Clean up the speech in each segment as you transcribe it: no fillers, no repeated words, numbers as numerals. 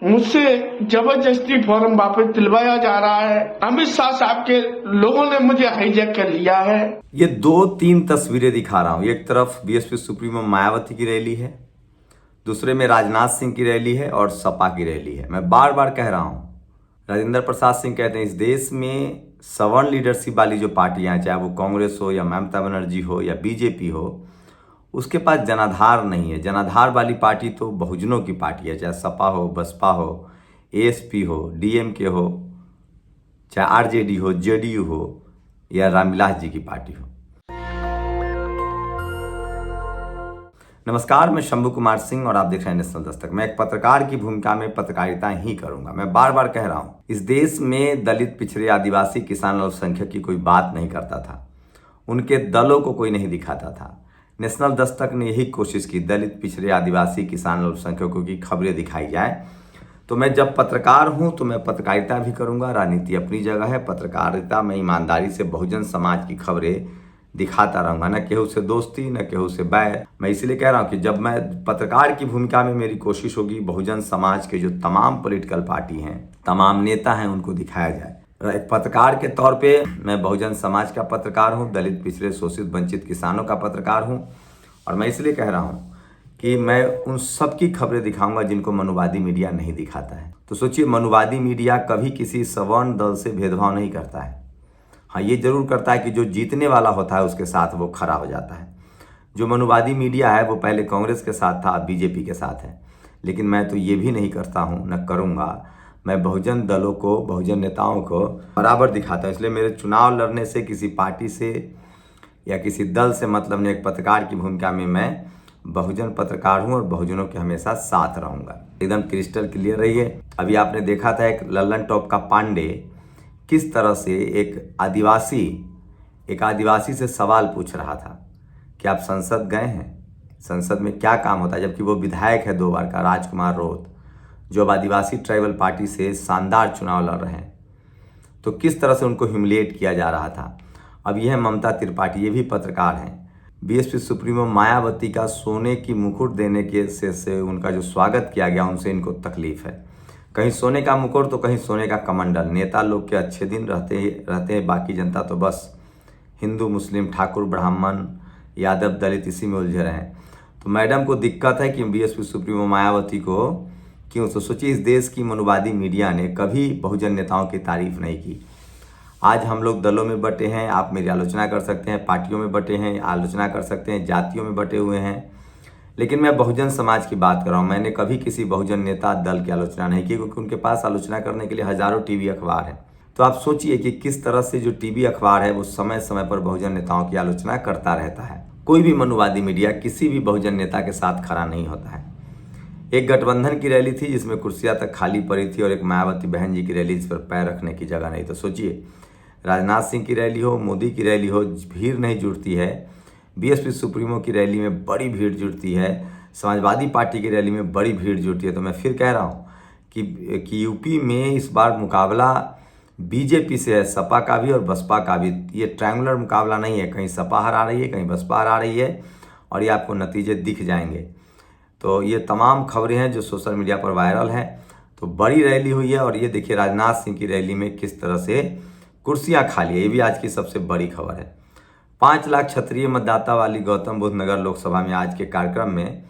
मुझसे जबरदस्ती फॉर्म वापस दिलवाया जा रहा है। अमित शाह साहब के लोगों ने मुझे हाईजैक कर लिया है। ये 2-3 तस्वीरें दिखा रहा हूं। एक तरफ बीएसपी सुप्रीमो मायावती की रैली है, दूसरे में राजनाथ सिंह की रैली है और सपा की रैली है। मैं बार बार कह रहा हूं, राजेंद्र प्रसाद सिंह कहते हैं इस देश में सवर्ण लीडरशिप वाली जो पार्टियां हैं, चाहे वो कांग्रेस हो या ममता बनर्जी हो या बीजेपी हो, उसके पास जनाधार नहीं है। जनाधार वाली पार्टी तो बहुजनों की पार्टी है, चाहे सपा हो, बसपा हो, एएसपी हो, डीएमके हो, चाहे आरजेडी हो, जेडीयू हो या रामविलास जी की पार्टी हो। नमस्कार, मैं शंभू कुमार सिंह और आप देख रहे हैं नेशनल दस्तक। मैं एक पत्रकार की भूमिका में पत्रकारिता ही करूंगा। मैं बार बार कह रहा हूं, इस देश में दलित, पिछड़े, आदिवासी, किसान, अल्पसंख्यक की कोई बात नहीं करता था। उनके दलों को कोई नहीं दिखाता था। नेशनल दस्तक ने यही कोशिश की, दलित, पिछड़े, आदिवासी, किसान, अल्पसंख्यकों की खबरें दिखाई जाए। तो मैं जब पत्रकार हूं तो मैं पत्रकारिता भी करूंगा। राजनीति अपनी जगह है, पत्रकारिता में ईमानदारी से बहुजन समाज की खबरें दिखाता रहूंगा। न केहू से दोस्ती, न केहू से बैर। मैं इसलिए कह रहा हूं कि जब मैं पत्रकार की भूमिका में, मेरी कोशिश होगी बहुजन समाज के जो तमाम पॉलिटिकल पार्टी हैं, तमाम नेता हैं, उनको दिखाया जाए। एक पत्रकार के तौर पे मैं बहुजन समाज का पत्रकार हूं, दलित, पिछड़े, शोषित, वंचित किसानों का पत्रकार हूं। और मैं इसलिए कह रहा हूं कि मैं उन सब की खबरें दिखाऊंगा जिनको मनुवादी मीडिया नहीं दिखाता है। तो सोचिए, मनुवादी मीडिया कभी किसी सवर्ण दल से भेदभाव नहीं करता है। हाँ, ये जरूर करता है कि जो जीतने वाला होता है उसके साथ वो खड़ा हो जाता है। जो मनुवादी मीडिया है वो पहले कांग्रेस के साथ था, अब बीजेपी के साथ है। लेकिन मैं तो ये भी नहीं करता हूँ, न करूँगा। मैं बहुजन दलों को, बहुजन नेताओं को बराबर दिखाता हूँ। इसलिए मेरे चुनाव लड़ने से किसी पार्टी से या किसी दल से मतलब नहीं। एक पत्रकार की भूमिका में मैं बहुजन पत्रकार हूँ और बहुजनों के हमेशा साथ रहूँगा। एकदम क्रिस्टल क्लियर रहिए। अभी आपने देखा था एक लल्लन टॉप का पांडे किस तरह से एक आदिवासी से सवाल पूछ रहा था कि आप संसद गए हैं, संसद में क्या काम होता है, जबकि वो विधायक है 2 बार का, राजकुमार रोत, जो अब आदिवासी ट्राइबल पार्टी से शानदार चुनाव लड़ रहे हैं। तो किस तरह से उनको ह्यूमिलिएट किया जा रहा था। अब यह ममता त्रिपाठी, ये भी पत्रकार हैं। बीएसपी सुप्रीमो मायावती का सोने की मुकुट देने के से उनका जो स्वागत किया गया, उनसे इनको तकलीफ है। कहीं सोने का मुकुट तो कहीं सोने का कमंडल। नेता लोग के अच्छे दिन रहते हैं, बाकी जनता तो बस हिंदू, मुस्लिम, ठाकुर, ब्राह्मण, यादव, दलित इसी में उलझे रहे हैं। तो मैडम को दिक्कत है कि बीएसपी सुप्रीमो मायावती को क्यों। तो सोचिए, इस देश की मनुवादी मीडिया ने कभी बहुजन नेताओं की तारीफ नहीं की। आज हम लोग दलों में बटे हैं, आप मेरी आलोचना कर सकते हैं, पार्टियों में बटे हैं, आलोचना कर सकते हैं, जातियों में बटे हुए हैं, लेकिन मैं बहुजन समाज की बात कर रहा हूँ। मैंने कभी किसी बहुजन नेता, दल की आलोचना नहीं की, क्योंकि उनके पास आलोचना करने के लिए हजारों टीवी अखबार हैं। तो आप सोचिए कि किस तरह से जो टीवी अखबार है वो समय समय पर बहुजन नेताओं की आलोचना करता रहता है। कोई भी मनुवादी मीडिया किसी भी बहुजन नेता के साथ खड़ा नहीं होता है। एक गठबंधन की रैली थी जिसमें कुर्सियां तक खाली पड़ी थी और एक मायावती बहन जी की रैली जिस पर पैर रखने की जगह नहीं। तो सोचिए, राजनाथ सिंह की रैली हो, मोदी की रैली हो, भीड़ नहीं जुड़ती है। बीएसपी सुप्रीमो की रैली में बड़ी भीड़ जुड़ती है, समाजवादी पार्टी की रैली में बड़ी भीड़ जुड़ती है। तो मैं फिर कह रहा हूँ कि यूपी में इस बार मुकाबला बीजेपी से है, सपा का भी और बसपा का भी। ये ट्रायंगुलर मुकाबला नहीं है, कहीं सपा हरा रही है, कहीं बसपा हरा रही है, और ये आपको नतीजे दिख जाएंगे। तो ये तमाम खबरें हैं जो सोशल मीडिया पर वायरल हैं। तो बड़ी रैली हुई है और ये देखिए राजनाथ सिंह की रैली में किस तरह से कुर्सियां खाली है। ये भी आज की सबसे बड़ी खबर है। 5 लाख क्षत्रिय मतदाता वाली गौतम बुद्ध नगर लोकसभा में आज के कार्यक्रम में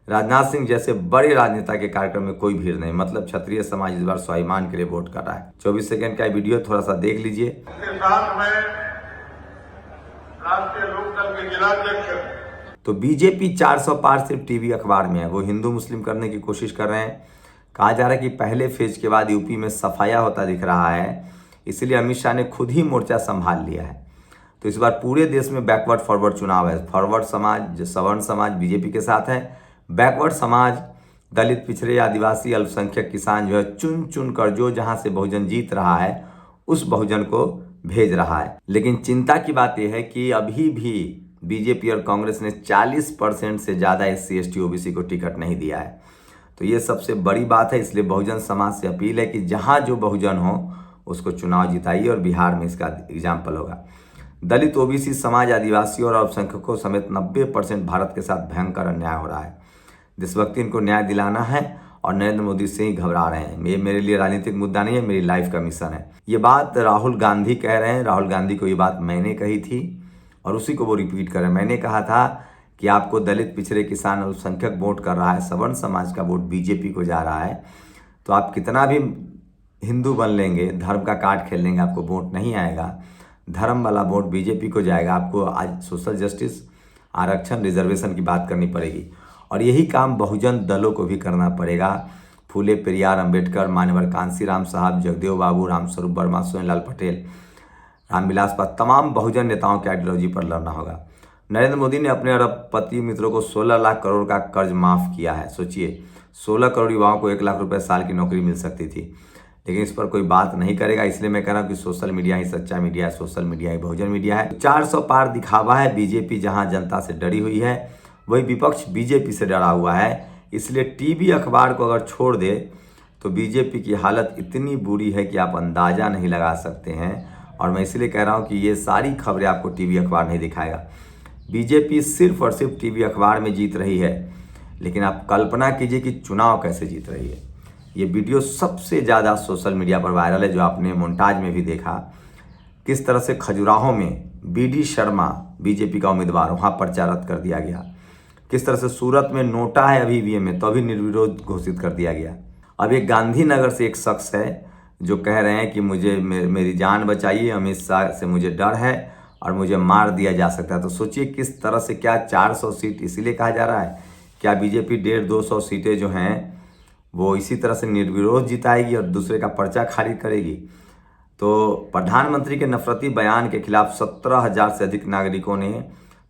राजनाथ सिंह जैसे बड़े राजनेता के कार्यक्रम में कोई भीड़ नहीं। मतलब क्षत्रिय समाज इस बार स्वाभिमान के लिए वोट कर रहा है। 24 सेकंड का वीडियो थोड़ा सा देख लीजिए। इसके साथ में राष्ट्रीय लोकदल के जिलाध्यक्ष। तो बीजेपी 400 पार सिर्फ टीवी अखबार में है। वो हिंदू मुस्लिम करने की कोशिश कर रहे हैं। कहा जा रहा है कि पहले फेज के बाद यूपी में सफाया होता दिख रहा है, इसलिए अमित शाह ने खुद ही मोर्चा संभाल लिया है। तो इस बार पूरे देश में बैकवर्ड फॉरवर्ड चुनाव है। फॉरवर्ड समाज, सवर्ण समाज बीजेपी के साथ है। बैकवर्ड समाज, दलित, पिछड़े, आदिवासी, अल्पसंख्यक, किसान जो है चुन चुन कर जो जहां से बहुजन जीत रहा है उस बहुजन को भेज रहा है। लेकिन चिंता की बात यह है कि अभी भी बीजेपी और कांग्रेस ने 40% से ज़्यादा SC ST OBC को टिकट नहीं दिया है। तो ये सबसे बड़ी बात है। इसलिए बहुजन समाज से अपील है कि जहां जो बहुजन हो उसको चुनाव जिताइए, और बिहार में इसका एग्जाम्पल होगा। दलित, OBC समाज, आदिवासी और अल्पसंख्यकों समेत 90% भारत के साथ भयंकर अन्याय हो रहा है। देशभक्ति इनको न्याय दिलाना है और नरेंद्र मोदी से ही घबरा रहे हैं। ये मेरे लिए राजनीतिक मुद्दा नहीं है, मेरी लाइफ का मिशन है। ये बात राहुल गांधी कह रहे हैं। राहुल गांधी को ये बात मैंने कही थी और उसी को वो रिपीट कर रहे हैं। मैंने कहा था कि आपको दलित, पिछड़े, किसान, अल्पसंख्यक वोट कर रहा है, सवर्ण समाज का वोट बीजेपी को जा रहा है, तो आप कितना भी हिंदू बन लेंगे, धर्म का कार्ड खेल लेंगे, आपको वोट नहीं आएगा। धर्म वाला वोट बीजेपी को जाएगा। आपको आज सोशल जस्टिस, आरक्षण, रिजर्वेशन की बात करनी पड़ेगी और यही काम बहुजन दलों को भी करना पड़ेगा। फूले पेरियार, अंबेडकर, मान्यवर कांसीराम साहब, जगदेव बाबू, रामस्वरूप वर्मा, सोहेनलाल पटेल, रामविलास पासवान, तमाम बहुजन नेताओं की आइडियोलॉजी पर लड़ना होगा। नरेंद्र मोदी ने अपने अरबपति मित्रों को 16 लाख करोड़ का कर्ज माफ़ किया है। सोचिए, 16 करोड़ युवाओं को 1 लाख रुपए साल की नौकरी मिल सकती थी, लेकिन इस पर कोई बात नहीं करेगा। इसलिए मैं कह रहा हूँ कि सोशल मीडिया ही सच्चा मीडिया है, सोशल मीडिया ही बहुजन मीडिया है। 400 पार दिखावा है। बीजेपी जहाँ जनता से डरी हुई है, वही विपक्ष बीजेपी से डरा हुआ है। इसलिए टीवी अखबार को अगर छोड़ दे तो बीजेपी की हालत इतनी बुरी है कि आप अंदाज़ा नहीं लगा सकते हैं। और मैं इसलिए कह रहा हूँ कि ये सारी खबरें आपको टीवी अखबार नहीं दिखाएगा। बीजेपी सिर्फ और सिर्फ टीवी अखबार में जीत रही है, लेकिन आप कल्पना कीजिए कि चुनाव कैसे जीत रही है। ये वीडियो सबसे ज़्यादा सोशल मीडिया पर वायरल है, जो आपने मोन्टाज में भी देखा। किस तरह से खजुराहो में बीडी शर्मा बीजेपी का उम्मीदवार, वहाँ पर्चा रद्द कर दिया गया। किस तरह से सूरत में नोटा है अभी ईवीएम में, तो अभी निर्विरोध घोषित कर दिया गया। अब एक गांधीनगर से एक शख्स है जो कह रहे हैं कि मुझे मेरी जान बचाइए, अमित शाह से मुझे डर है और मुझे मार दिया जा सकता है। तो सोचिए किस तरह से, क्या 400 सीट इसीलिए कहा जा रहा है, क्या बीजेपी 150-200 सीटें जो हैं वो इसी तरह से निर्विरोध जिताएगी और दूसरे का पर्चा खारिज करेगी। तो प्रधानमंत्री के नफरती बयान के खिलाफ 17,000 से अधिक नागरिकों ने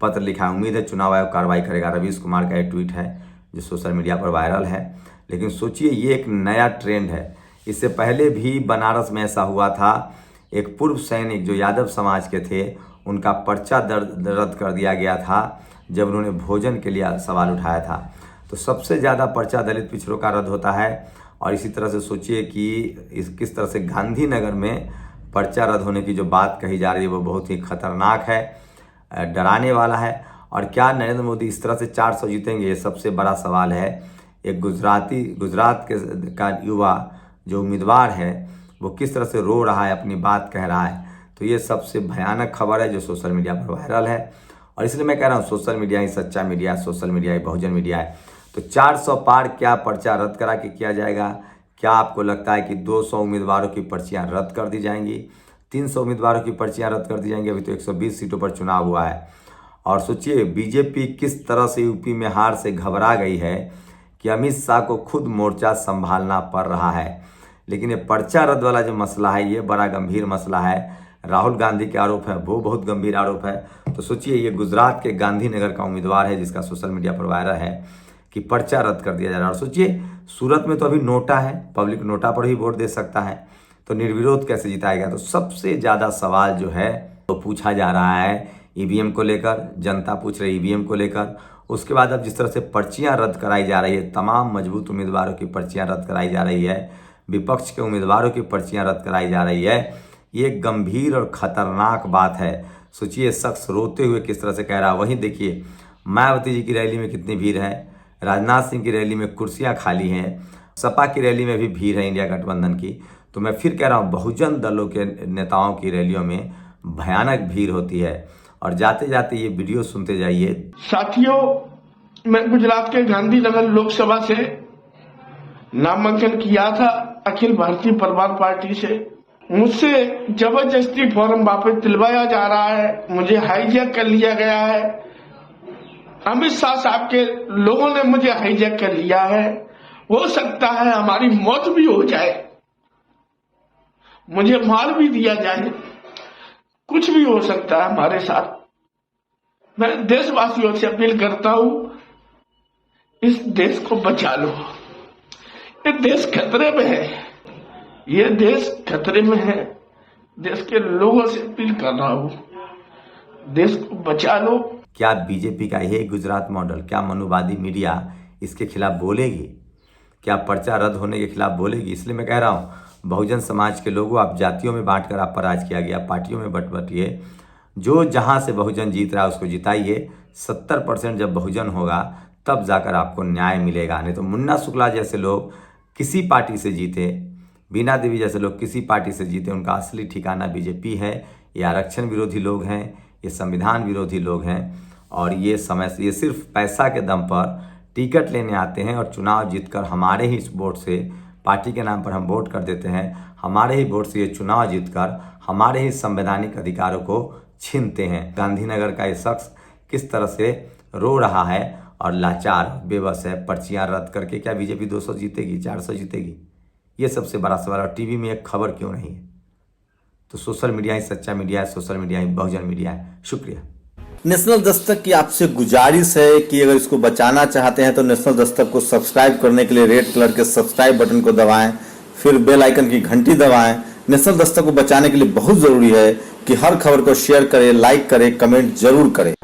पत्र लिखा है। उम्मीद है चुनाव आयोग कार्रवाई करेगा। रवीश कुमार का एक ट्वीट है जो सोशल मीडिया पर वायरल है। लेकिन सोचिए, ये एक नया ट्रेंड है। इससे पहले भी बनारस में ऐसा हुआ था। एक पूर्व सैनिक जो यादव समाज के थे, उनका पर्चा रद्द कर दिया गया था जब उन्होंने भोजन के लिए सवाल उठाया था। तो सबसे ज़्यादा पर्चा दलित पिछड़ों का रद्द होता है। और इसी तरह से सोचिए कि किस तरह से गांधीनगर में पर्चा रद्द होने की जो बात कही जा रही है वो बहुत ही खतरनाक है, डराने वाला है। और क्या नरेंद्र मोदी इस तरह से 400 जीतेंगे, ये सबसे बड़ा सवाल है। एक गुजरात का युवा जो उम्मीदवार है वो किस तरह से रो रहा है, अपनी बात कह रहा है। तो ये सबसे भयानक खबर है जो सोशल मीडिया पर वायरल है। और इसलिए मैं कह रहा हूँ सोशल मीडिया ही सच्चा मीडिया है, सोशल मीडिया ही बहुजन मीडिया है। तो 400 पार क्या पर्चा रद्द करा के किया जाएगा? क्या आपको लगता है कि 200 उम्मीदवारों की पर्चियाँ रद्द कर दी जाएंगी, 300 उम्मीदवारों की पर्चियाँ रद्द कर दी जाएंगी? अभी तो 120 सीटों पर चुनाव हुआ है। और सोचिए बीजेपी किस तरह से यूपी में हार से घबरा गई है कि अमित शाह को खुद मोर्चा संभालना पड़ रहा है। लेकिन ये पर्चा रद्द वाला जो मसला है ये बड़ा गंभीर मसला है। राहुल गांधी के आरोप है वो बहुत गंभीर आरोप है। तो सोचिए ये गुजरात के गांधीनगर का उम्मीदवार है जिसका सोशल मीडिया पर वायरल है कि पर्चा रद्द कर दिया जा रहा है। और सोचिए सूरत में तो अभी नोटा है, पब्लिक नोटा पर ही वोट दे सकता है, तो निर्विरोध कैसे जिताएगा? तो सबसे ज़्यादा सवाल जो है वो पूछा जा रहा है ईवीएम को लेकर, जनता पूछ रही ईवीएम को लेकर। उसके बाद अब जिस तरह से पर्चियाँ रद्द कराई जा रही है, तमाम मजबूत उम्मीदवारों की पर्चियाँ रद्द कराई जा रही है, विपक्ष के उम्मीदवारों की पर्चियाँ रद्द कराई जा रही है, ये गंभीर और खतरनाक बात है। सोचिए शख्स रोते हुए किस तरह से कह रहा है। वहीं देखिए मायावती जी की रैली में कितनी भीड़ है, राजनाथ सिंह की रैली में कुर्सियां खाली हैं, सपा की रैली में भी भीड़ है इंडिया गठबंधन की। तो मैं फिर कह रहा हूँ बहुजन दलों के नेताओं की रैलियों में भयानक भीड़ होती है। और जाते जाते ये वीडियो सुनते जाइए। साथियों, मैं गुजरात के गांधीनगर लोकसभा से नामांकन किया था अखिल भारतीय परिवार पार्टी से। मुझसे जबरदस्ती फॉर्म वापस दिलवाया जा रहा है, मुझे हाईजैक कर लिया गया है। अमित शाह साहब के लोगों ने मुझे हाईजैक कर लिया है। हो सकता है हमारी मौत भी हो जाए, मुझे मार भी दिया जाए, कुछ भी हो सकता है हमारे साथ। मैं देशवासियों से अपील करता हूं, इस देश को बचा लो। ये देश खतरे में है, ये देश खतरे में है। देश के लोगों से अपील कर रहा हूं, देश को बचा लो। क्या बीजेपी का यही गुजरात मॉडल, क्या मनुवादी मीडिया इसके खिलाफ बोलेगी? क्या पर्चा रद्द होने के खिलाफ बोलेगी? इसलिए मैं कह रहा हूँ बहुजन समाज के लोगों, आप जातियों में बांटकर आप पर राज किया गया, पार्टियों में बंटिए। जो जहाँ से बहुजन जीत रहा है उसको जिताइए। 70% जब बहुजन होगा तब जाकर आपको न्याय मिलेगा। नहीं तो मुन्ना शुक्ला जैसे लोग किसी पार्टी से जीते, बीना देवी जैसे लोग किसी पार्टी से जीते, उनका असली ठिकाना बीजेपी है। ये आरक्षण विरोधी लोग हैं, ये संविधान विरोधी लोग हैं, और ये सिर्फ पैसा के दम पर टिकट लेने आते हैं और चुनाव जीतकर हमारे ही वोट से, पार्टी के नाम पर हम वोट कर देते हैं, हमारे ही वोट से ये चुनाव जीतकर हमारे ही संवैधानिक अधिकारों को छीनते हैं। गांधीनगर का ये शख्स किस तरह से रो रहा है और लाचार बेबस है। पर्चियां रद्द करके क्या बीजेपी 200 जीतेगी, 400 जीतेगी? ये सबसे बड़ा सवाल। और टीवी में एक खबर क्यों नहीं है? तो सोशल मीडिया ही सच्चा मीडिया है, सोशल मीडिया ही बहुजन मीडिया है। शुक्रिया। नेशनल दस्तक की आपसे गुजारिश है कि अगर इसको बचाना चाहते हैं तो नेशनल दस्तक को सब्सक्राइब करने के लिए रेड कलर के सब्सक्राइब बटन को दबाएं, फिर बेल आइकन की घंटी दबाएं। नेशनल दस्तक को बचाने के लिए बहुत जरूरी है कि हर खबर को शेयर करें, लाइक करें, कमेंट जरूर करें।